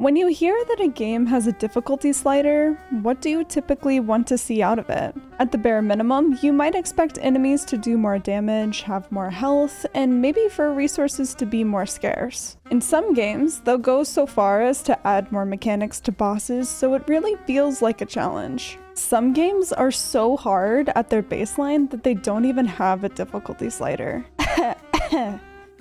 When you hear that a game has a difficulty slider, what do you typically want to see out of it? At the bare minimum, you might expect enemies to do more damage, have more health, and maybe for resources to be more scarce. In some games, they'll go so far as to add more mechanics to bosses, so it really feels like a challenge. Some games are so hard at their baseline that they don't even have a difficulty slider.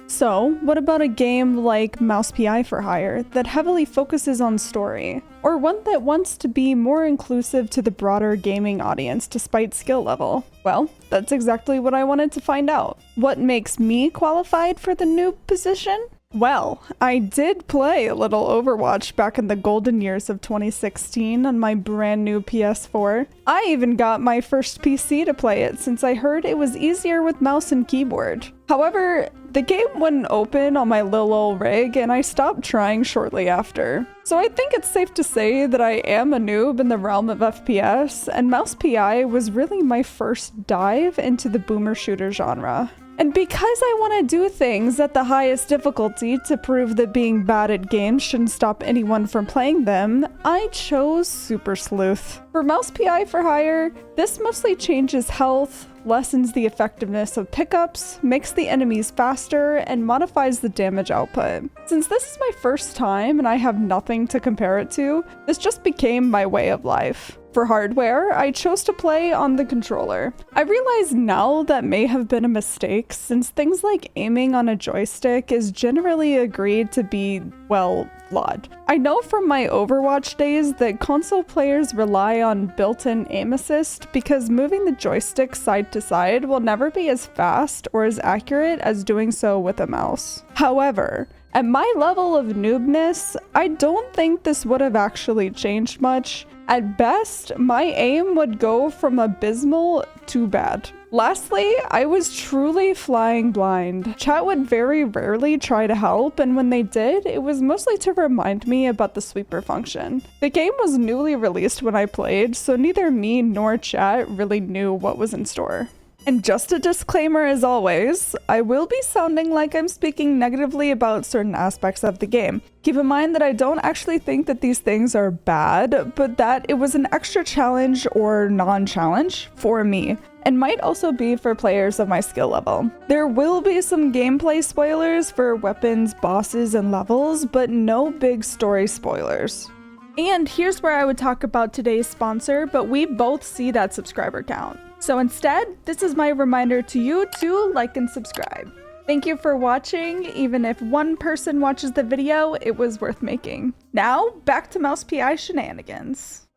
So, what about a game like Mouse PI for Hire that heavily focuses on story? Or one that wants to be more inclusive to the broader gaming audience despite skill level? Well, that's exactly what I wanted to find out. What makes me qualified for the noob position? Well, I did play a little Overwatch back in the golden years of 2016 on my brand new PS4. I even got my first PC to play it since I heard it was easier with mouse and keyboard. However, the game wouldn't open on my little old rig and I stopped trying shortly after. So I think it's safe to say that I am a noob in the realm of FPS, and Mouse PI was really my first dive into the boomer shooter genre. And because I want to do things at the highest difficulty to prove that being bad at games shouldn't stop anyone from playing them, I chose Super Sleuth. For Mouse PI for Hire, this mostly changes health, lessens the effectiveness of pickups, makes the enemies faster, and modifies the damage output. Since this is my first time and I have nothing to compare it to, this just became my way of life. For hardware, I chose to play on the controller. I realize now that may have been a mistake, since things like aiming on a joystick is generally agreed to be, well, flawed. I know from my Overwatch days that console players rely on built-in aim assist because moving the joystick side to side will never be as fast or as accurate as doing so with a mouse. However, at my level of noobness, I don't think this would have actually changed much. At best, my aim would go from abysmal to bad. Lastly, I was truly flying blind. Chat would very rarely try to help, and when they did, it was mostly to remind me about the sweeper function. The game was newly released when I played, so neither me nor chat really knew what was in store. And just a disclaimer as always, I will be sounding like I'm speaking negatively about certain aspects of the game. Keep in mind that I don't actually think that these things are bad, but that it was an extra challenge or non-challenge for me, and might also be for players of my skill level. There will be some gameplay spoilers for weapons, bosses, and levels, but no big story spoilers. And here's where I would talk about today's sponsor, but we both see that subscriber count. So instead, this is my reminder to you to like and subscribe. Thank you for watching. Even if one person watches the video, it was worth making. Now, back to Mouse PI shenanigans.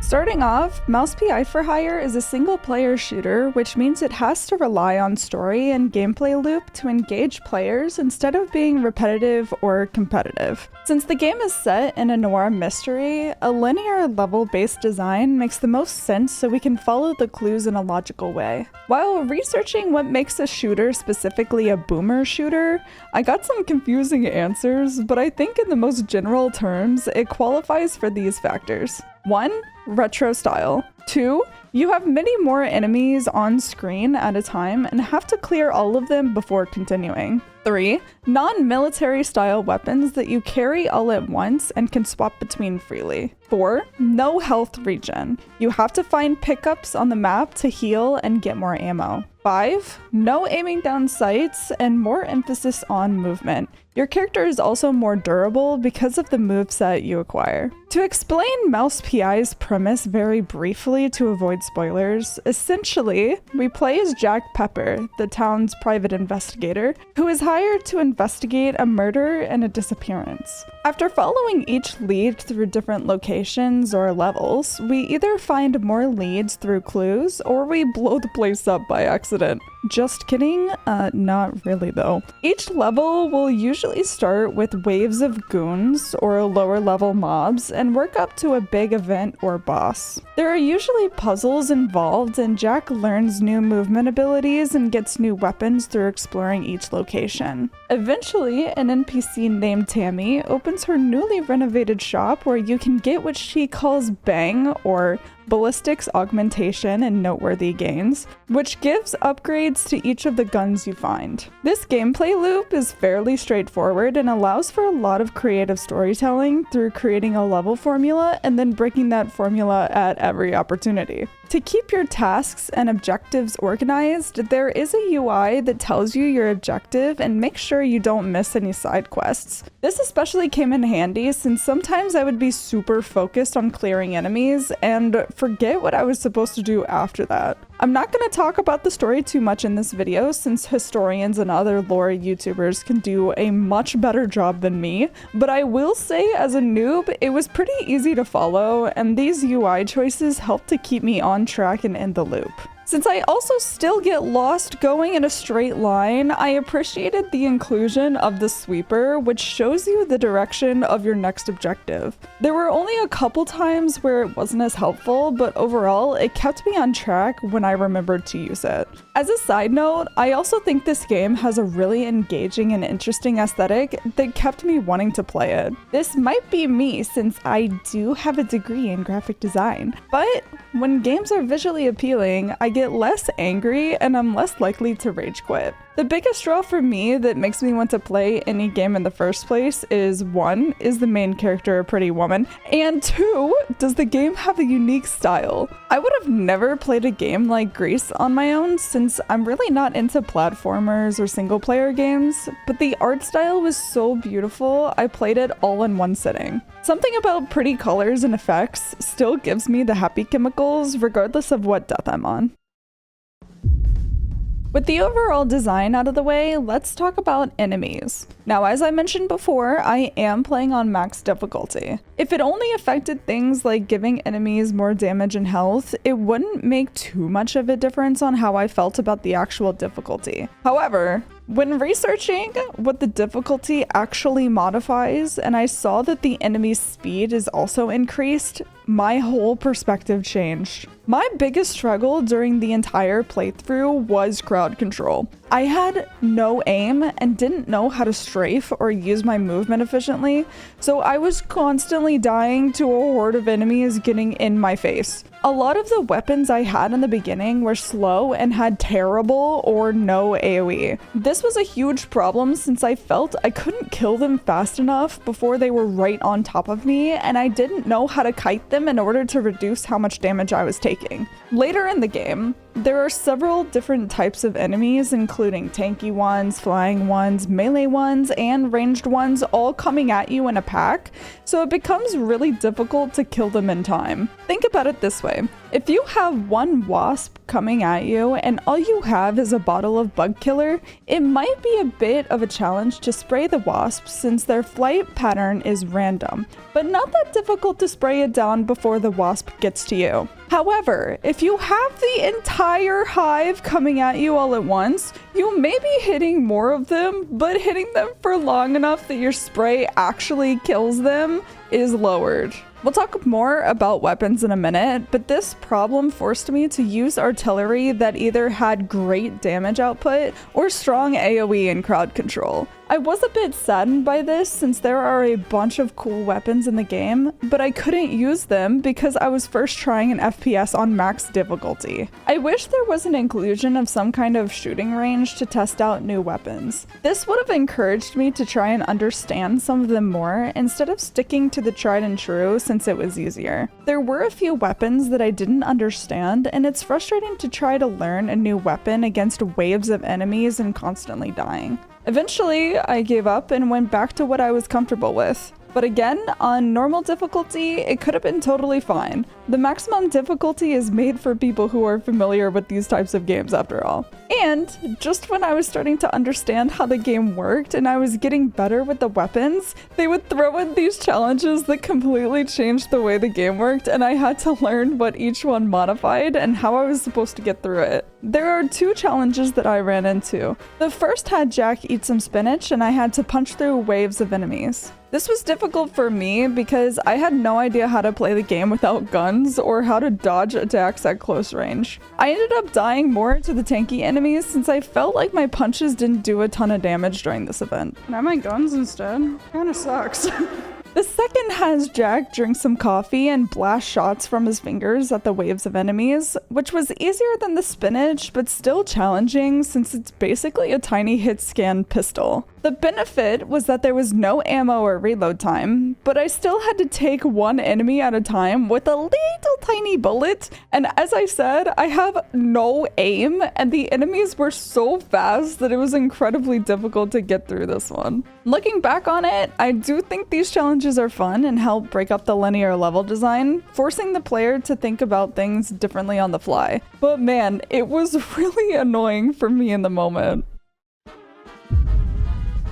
Starting off, Mouse PI for Hire is a single-player shooter, which means it has to rely on story and gameplay loop to engage players instead of being repetitive or competitive. Since the game is set in a noir mystery, a linear level-based design makes the most sense so we can follow the clues in a logical way. While researching what makes a shooter specifically a boomer shooter, I got some confusing answers, but I think in the most general terms, it qualifies for these factors. 1. Retro style. 2. You have many more enemies on screen at a time and have to clear all of them before continuing. 3. Non-military style weapons that you carry all at once and can swap between freely. 4. No health regen. You have to find pickups on the map to heal and get more ammo. 5. No aiming down sights and more emphasis on movement. Your character is also more durable because of the moveset you acquire. To explain Mouse PI's premise very briefly to avoid spoilers, essentially, we play as Jack Pepper, the town's private investigator, who is hired to investigate a murder and a disappearance. After following each lead through different locations or levels, we either find more leads through clues or we blow the place up by accident. Just kidding, not really though. Each level will usually start with waves of goons or lower level mobs and work up to a big event or boss. There are usually puzzles involved, and Jack learns new movement abilities and gets new weapons through exploring each location. Eventually, an NPC named Tammy opens her newly renovated shop where you can get what she calls Bang, or ballistics augmentation and noteworthy gains, which gives upgrades to each of the guns you find. This gameplay loop is fairly straightforward and allows for a lot of creative storytelling through creating a level formula and then breaking that formula at every opportunity. To keep your tasks and objectives organized, there is a UI that tells you your objective and makes sure you don't miss any side quests. This especially came in handy since sometimes I would be super focused on clearing enemies and forget what I was supposed to do after that. I'm not going to talk about the story too much in this video since historians and other lore YouTubers can do a much better job than me, but I will say as a noob, it was pretty easy to follow, and these UI choices helped to keep me on track and in the loop. Since I also still get lost going in a straight line, I appreciated the inclusion of the sweeper, which shows you the direction of your next objective. There were only a couple times where it wasn't as helpful, but overall, it kept me on track when I remembered to use it. As a side note, I also think this game has a really engaging and interesting aesthetic that kept me wanting to play it. This might be me since I do have a degree in graphic design, but when games are visually appealing, I get less angry and I'm less likely to rage quit. The biggest draw for me that makes me want to play any game in the first place is 1. Is the main character a pretty woman? And 2. Does the game have a unique style? I would have never played a game like Grease on my own since I'm really not into platformers or single player games, but the art style was so beautiful I played it all in one sitting. Something about pretty colors and effects still gives me the happy chemicals regardless of what death I'm on. With the overall design out of the way, let's talk about enemies. Now, as I mentioned before, I am playing on max difficulty. If it only affected things like giving enemies more damage and health, it wouldn't make too much of a difference on how I felt about the actual difficulty. However, when researching what the difficulty actually modifies, and I saw that the enemy's speed is also increased, my whole perspective changed. My biggest struggle during the entire playthrough was crowd control. I had no aim and didn't know how to strafe or use my movement efficiently, so I was constantly dying to a horde of enemies getting in my face. A lot of the weapons I had in the beginning were slow and had terrible or no AoE. This was a huge problem since I felt I couldn't kill them fast enough before they were right on top of me, and I didn't know how to kite them in order to reduce how much damage I was taking. Later in the game, there are several different types of enemies, including tanky ones, flying ones, melee ones, and ranged ones, all coming at you in a pack, so it becomes really difficult to kill them in time. Think about it this way. If you have one wasp coming at you and all you have is a bottle of bug killer, it might be a bit of a challenge to spray the wasps since their flight pattern is random, but not that difficult to spray it down before the wasp gets to you. However, if you have the entire hive coming at you all at once, you may be hitting more of them, but hitting them for long enough that your spray actually kills them is lowered. We'll talk more about weapons in a minute, but this problem forced me to use artillery that either had great damage output or strong AoE and crowd control. I was a bit saddened by this since there are a bunch of cool weapons in the game, but I couldn't use them because I was first trying an FPS on max difficulty. I wish there was an inclusion of some kind of shooting range to test out new weapons. This would have encouraged me to try and understand some of them more instead of sticking to the tried and true since it was easier. There were a few weapons that I didn't understand, and it's frustrating to try to learn a new weapon against waves of enemies and constantly dying. Eventually, I gave up and went back to what I was comfortable with. But again, on normal difficulty, it could have been totally fine. The maximum difficulty is made for people who are familiar with these types of games after all. And just when I was starting to understand how the game worked and I was getting better with the weapons, they would throw in these challenges that completely changed the way the game worked, and I had to learn what each one modified and how I was supposed to get through it. There are 2 challenges that I ran into. The first had Jack eat some spinach and I had to punch through waves of enemies. This was difficult difficult for me because I had no idea how to play the game without guns or how to dodge attacks at close range. I ended up dying more to the tanky enemies since I felt like my punches didn't do a ton of damage during this event. Can I have my guns instead? Kinda sucks. The second has Jack drink some coffee and blast shots from his fingers at the waves of enemies, which was easier than the spinach, but still challenging since it's basically a tiny hit scan pistol. The benefit was that there was no ammo or reload time, but I still had to take one enemy at a time with a little tiny bullet, and as I said, I have no aim, and the enemies were so fast that it was incredibly difficult to get through this one. Looking back on it, I do think these challenges are fun and help break up the linear level design, forcing the player to think about things differently on the fly. But man, it was really annoying for me in the moment.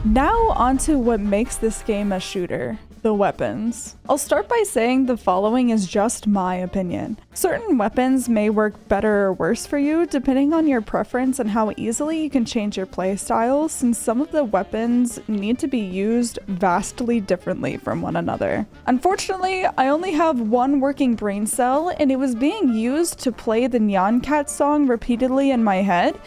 Now onto what makes this game a shooter. The weapons. I'll start by saying the following is just my opinion. Certain weapons may work better or worse for you depending on your preference and how easily you can change your playstyle, since some of the weapons need to be used vastly differently from one another. Unfortunately, I only have one working brain cell and it was being used to play the Nyan Cat song repeatedly in my head.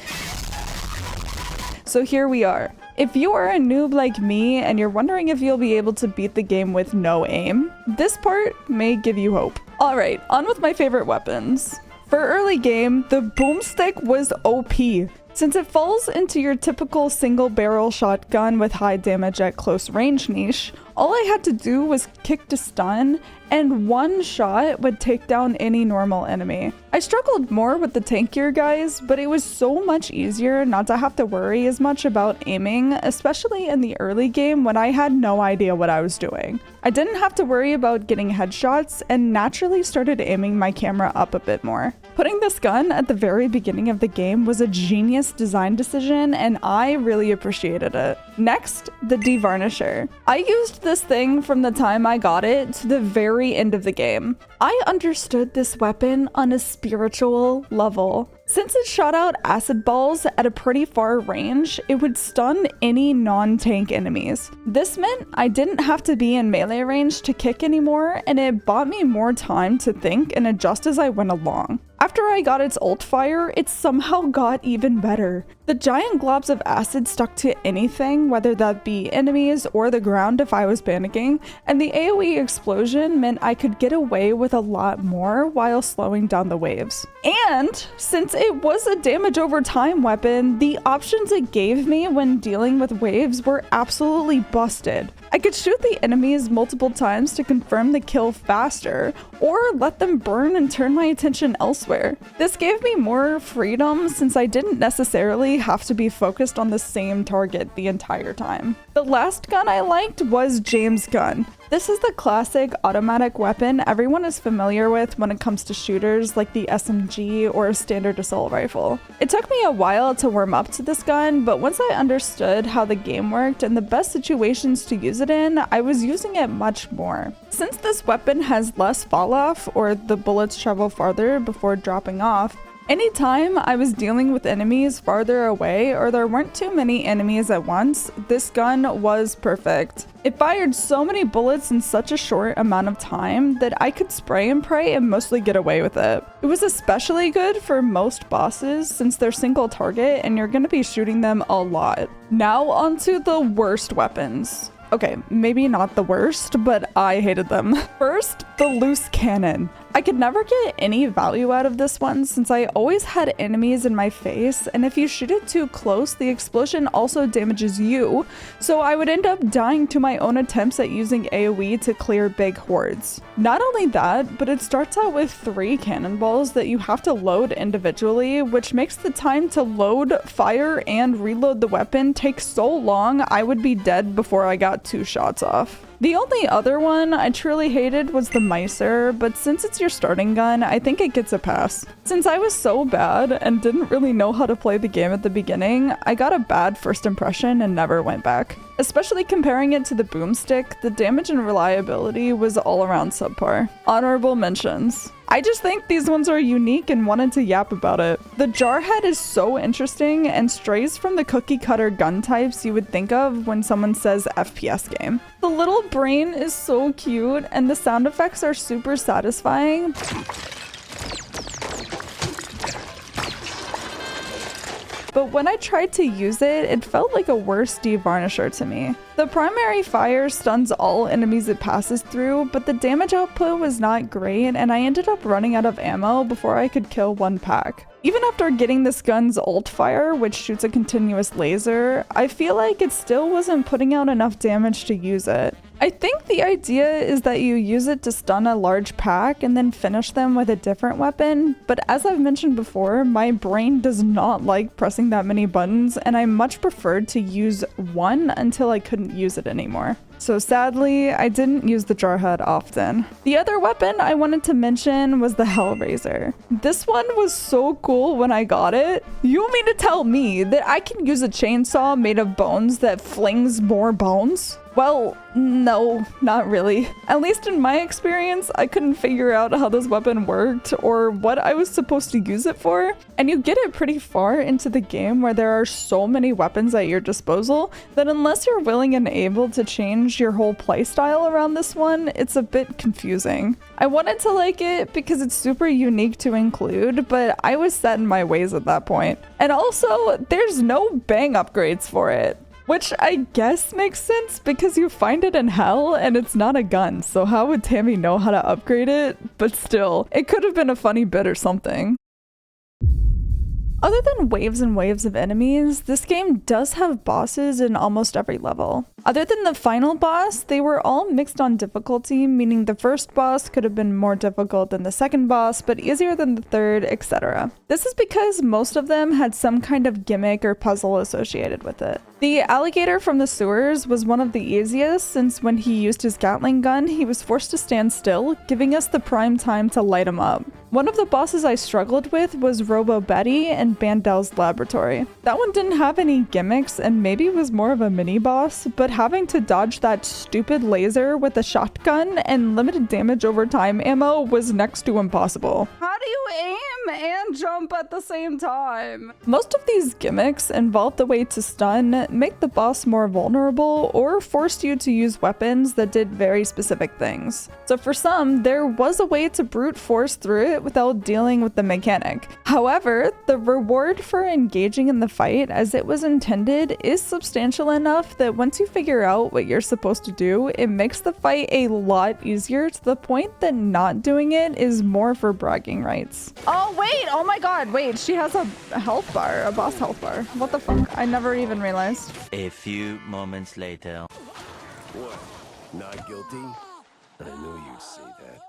So here we are. If you are a noob like me and you're wondering if you'll be able to beat the game with no aim, this part may give you hope. Alright, on with my favorite weapons. For early game, the boomstick was OP. Since it falls into your typical single barrel shotgun with high damage at close range niche, all I had to do was kick to stun, and one shot would take down any normal enemy. I struggled more with the tankier guys, but it was so much easier not to have to worry as much about aiming, especially in the early game when I had no idea what I was doing. I didn't have to worry about getting headshots and naturally started aiming my camera up a bit more. Putting this gun at the very beginning of the game was a genius design decision and I really appreciated it. Next, the devarnisher. I used this thing from the time I got it to the very end of the game. I understood this weapon on a spiritual level. Since it shot out acid balls at a pretty far range, it would stun any non-tank enemies. This meant I didn't have to be in melee range to kick anymore, and it bought me more time to think and adjust as I went along. After I got its ult fire, it somehow got even better. The giant globs of acid stuck to anything, whether that be enemies or the ground if I was panicking, and the AoE explosion meant I could get away with a lot more while slowing down the waves. And since it was a damage over time weapon, the options it gave me when dealing with waves were absolutely busted. I could shoot the enemies multiple times to confirm the kill faster, or let them burn and turn my attention elsewhere. This gave me more freedom since I didn't necessarily have to be focused on the same target the entire time. The last gun I liked was James' gun. This is the classic automatic weapon everyone is familiar with when it comes to shooters like the SMG or a standard assault rifle. It took me a while to warm up to this gun, but once I understood how the game worked and the best situations to use it in, I was using it much more. Since this weapon has less fall off, or the bullets travel farther before dropping off, anytime I was dealing with enemies farther away or there weren't too many enemies at once, this gun was perfect. It fired so many bullets in such a short amount of time that I could spray and pray and mostly get away with it. It was especially good for most bosses since they're single target and you're gonna be shooting them a lot. Now onto the worst weapons. Okay, maybe not the worst, but I hated them. First, the loose cannon. I could never get any value out of this one since I always had enemies in my face, and if you shoot it too close, the explosion also damages you, so I would end up dying to my own attempts at using AoE to clear big hordes. Not only that, but it starts out with 3 cannonballs that you have to load individually, which makes the time to load, fire, and reload the weapon take so long I would be dead before I got 2 shots off. The only other one I truly hated was the Micer, but since it's your starting gun, I think it gets a pass. Since I was so bad and didn't really know how to play the game at the beginning, I got a bad first impression and never went back. Especially comparing it to the boomstick, the damage and reliability was all around subpar. Honorable mentions. I just think these ones are unique and wanted to yap about it. The Jarhead is so interesting and strays from the cookie cutter gun types you would think of when someone says FPS game. The little brain is so cute and the sound effects are super satisfying. But when I tried to use it, it felt like a worse devarnisher to me. The primary fire stuns all enemies it passes through, but the damage output was not great and I ended up running out of ammo before I could kill one pack. Even after getting this gun's ult fire, which shoots a continuous laser, I feel like it still wasn't putting out enough damage to use it. I think the idea is that you use it to stun a large pack and then finish them with a different weapon, but as I've mentioned before, my brain does not like pressing that many buttons and I much preferred to use one until I couldn't use it anymore. So sadly, I didn't use the Jarhead often. The other weapon I wanted to mention was the Hellraiser. This one was so cool when I got it. You mean to tell me that I can use a chainsaw made of bones that flings more bones? Well, no, not really. At least in my experience, I couldn't figure out how this weapon worked or what I was supposed to use it for. And you get it pretty far into the game where there are so many weapons at your disposal that unless you're willing and able to change your whole playstyle around this one, it's a bit confusing. I wanted to like it because it's super unique to include, but I was set in my ways at that point. And also, there's no bang upgrades for it. Which I guess makes sense because you find it in hell and it's not a gun, so how would Tammy know how to upgrade it? But still, it could have been a funny bit or something. Other than waves and waves of enemies, this game does have bosses in almost every level. Other than the final boss, they were all mixed on difficulty, meaning the first boss could have been more difficult than the second boss, but easier than the third, etc. This is because most of them had some kind of gimmick or puzzle associated with it. The alligator from the sewers was one of the easiest, since when he used his Gatling gun, he was forced to stand still, giving us the prime time to light him up. One of the bosses I struggled with was Robo Betty in Bandel's laboratory. That one didn't have any gimmicks and maybe was more of a mini boss, but having to dodge that stupid laser with a shotgun and limited damage over time ammo was next to impossible. How do you aim and jump at the same time? Most of these gimmicks involve the way to stun, make the boss more vulnerable, or forced you to use weapons that did very specific things. So for some, there was a way to brute force through it without dealing with the mechanic. However, the reward for engaging in the fight as it was intended is substantial enough that once you figure out what you're supposed to do, it makes the fight a lot easier to the point that not doing it is more for bragging rights. Oh wait, oh my god, wait, she has a health bar, a boss health bar. What the fuck? I never even realized. A few moments later. What? Not guilty? I knew you'd say that.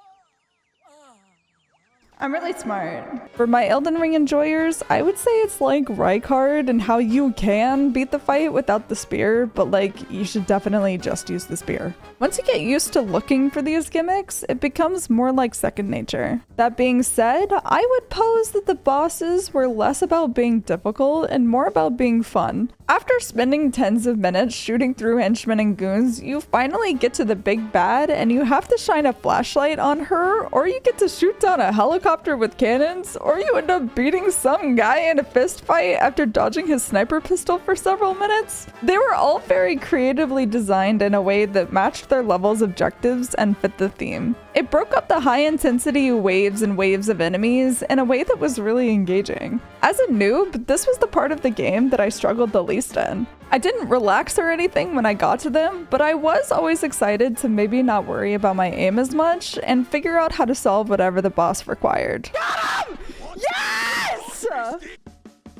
I'm really smart. For my Elden Ring enjoyers, I would say it's like Rykard and how you can beat the fight without the spear, but like you should definitely just use the spear. Once you get used to looking for these gimmicks, it becomes more like second nature. That being said, I would pose that the bosses were less about being difficult and more about being fun. After spending tens of minutes shooting through henchmen and goons, you finally get to the big bad and you have to shine a flashlight on her, or you get to shoot down a helicopter with cannons, or you end up beating some guy in a fist fight after dodging his sniper pistol for several minutes. They were all very creatively designed in a way that matched their level's objectives and fit the theme. It broke up the high-intensity waves and waves of enemies in a way that was really engaging. As a noob, this was the part of the game that I struggled the least in. I didn't relax or anything when I got to them, but I was always excited to maybe not worry about my aim as much and figure out how to solve whatever the boss required. Got him! Yes!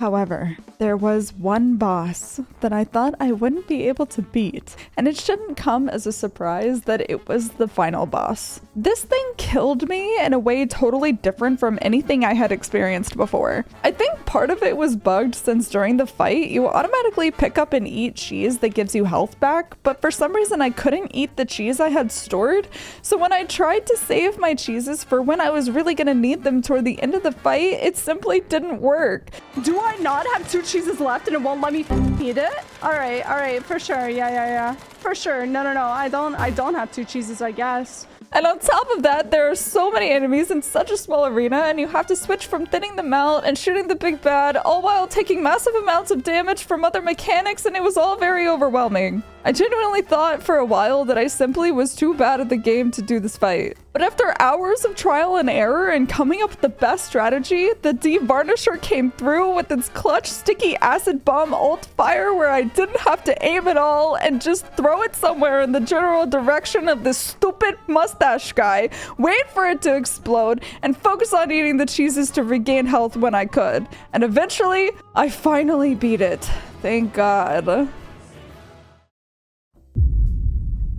However, there was one boss that I thought I wouldn't be able to beat, and it shouldn't come as a surprise that it was the final boss. This thing killed me in a way totally different from anything I had experienced before. I think part of it was bugged since during the fight, you automatically pick up and eat cheese that gives you health back, but for some reason I couldn't eat the cheese I had stored, so when I tried to save my cheeses for when I was really gonna need them toward the end of the fight, it simply didn't work. Do I not have 2 cheeses left and it won't let me eat it? All right, for sure. Yeah. for sure. No, I don't have 2 cheeses, I guess. And on top of that, there are so many enemies in such a small arena, and you have to switch from thinning them out and shooting the big bad, all while taking massive amounts of damage from other mechanics, and it was all very overwhelming. I genuinely thought for a while that I simply was too bad at the game to do this fight. But after hours of trial and error and coming up with the best strategy, the Devarnisher came through with its clutch sticky acid bomb ult fire where I didn't have to aim at all and just throw it somewhere in the general direction of this stupid mustache guy, wait for it to explode, and focus on eating the cheeses to regain health when I could. And eventually, I finally beat it. Thank God.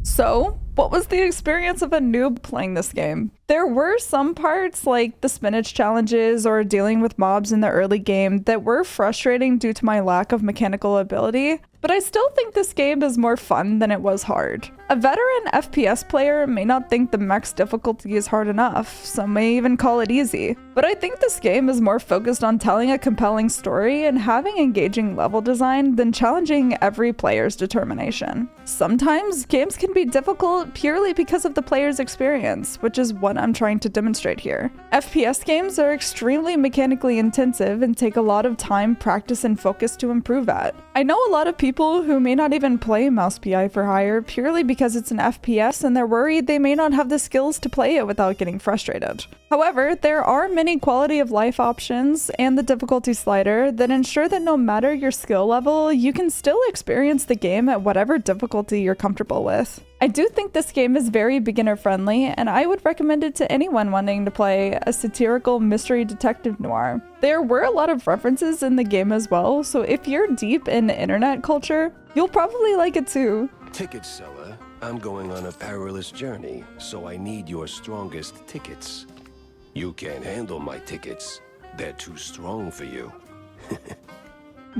So, what was the experience of a noob playing this game? There were some parts, like the spinach challenges or dealing with mobs in the early game, that were frustrating due to my lack of mechanical ability, but I still think this game is more fun than it was hard. A veteran FPS player may not think the max difficulty is hard enough, some may even call it easy, but I think this game is more focused on telling a compelling story and having engaging level design than challenging every player's determination. Sometimes games can be difficult purely because of the player's experience, which is what I'm trying to demonstrate here. FPS games are extremely mechanically intensive and take a lot of time, practice, and focus to improve at. I know a lot of people who may not even play Mouse PI for Hire purely because it's an FPS and they're worried they may not have the skills to play it without getting frustrated. However, there are many quality of life options and the difficulty slider that ensure that no matter your skill level, you can still experience the game at whatever difficulty you're comfortable with. I do think this game is very beginner friendly, and I would recommend it to anyone wanting to play a satirical mystery detective noir. There were a lot of references in the game as well, so if you're deep in internet culture, you'll probably like it too. Ticket seller, I'm going on a perilous journey, so I need your strongest tickets. You can't handle my tickets. They're too strong for you.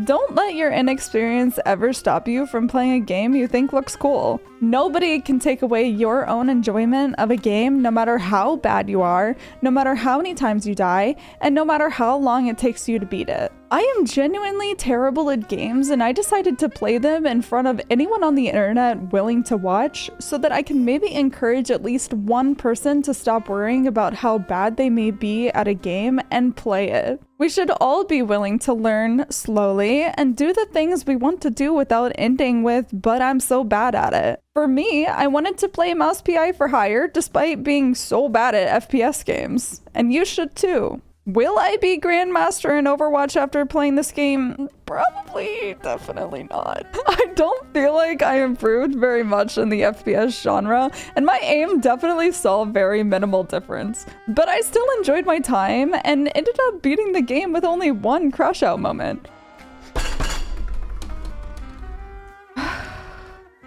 Don't let your inexperience ever stop you from playing a game you think looks cool. Nobody can take away your own enjoyment of a game, no matter how bad you are, no matter how many times you die, and no matter how long it takes you to beat it. I am genuinely terrible at games, and I decided to play them in front of anyone on the internet willing to watch so that I can maybe encourage at least one person to stop worrying about how bad they may be at a game and play it. We should all be willing to learn slowly and do the things we want to do without ending with, but I'm so bad at it. For me, I wanted to play Mouse PI for Hire despite being so bad at FPS games, and you should too. Will I be Grandmaster in Overwatch after playing this game? Probably, definitely not. I don't feel like I improved very much in the FPS genre, and my aim definitely saw a very minimal difference. But I still enjoyed my time and ended up beating the game with only one crash out moment.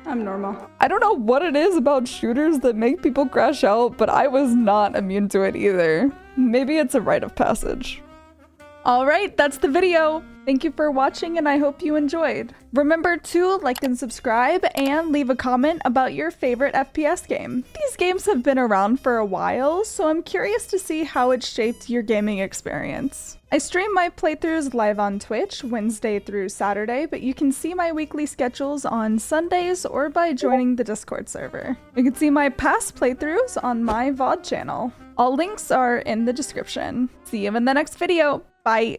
I'm normal. I don't know what it is about shooters that make people crash out, but I was not immune to it either. Maybe it's a rite of passage. Alright, that's the video. Thank you for watching and I hope you enjoyed. Remember to like and subscribe and leave a comment about your favorite FPS game. These games have been around for a while, so I'm curious to see how it shaped your gaming experience. I stream my playthroughs live on Twitch Wednesday through Saturday, but you can see my weekly schedules on Sundays or by joining the Discord server. You can see my past playthroughs on my VOD channel. All links are in the description. See you in the next video. Bye!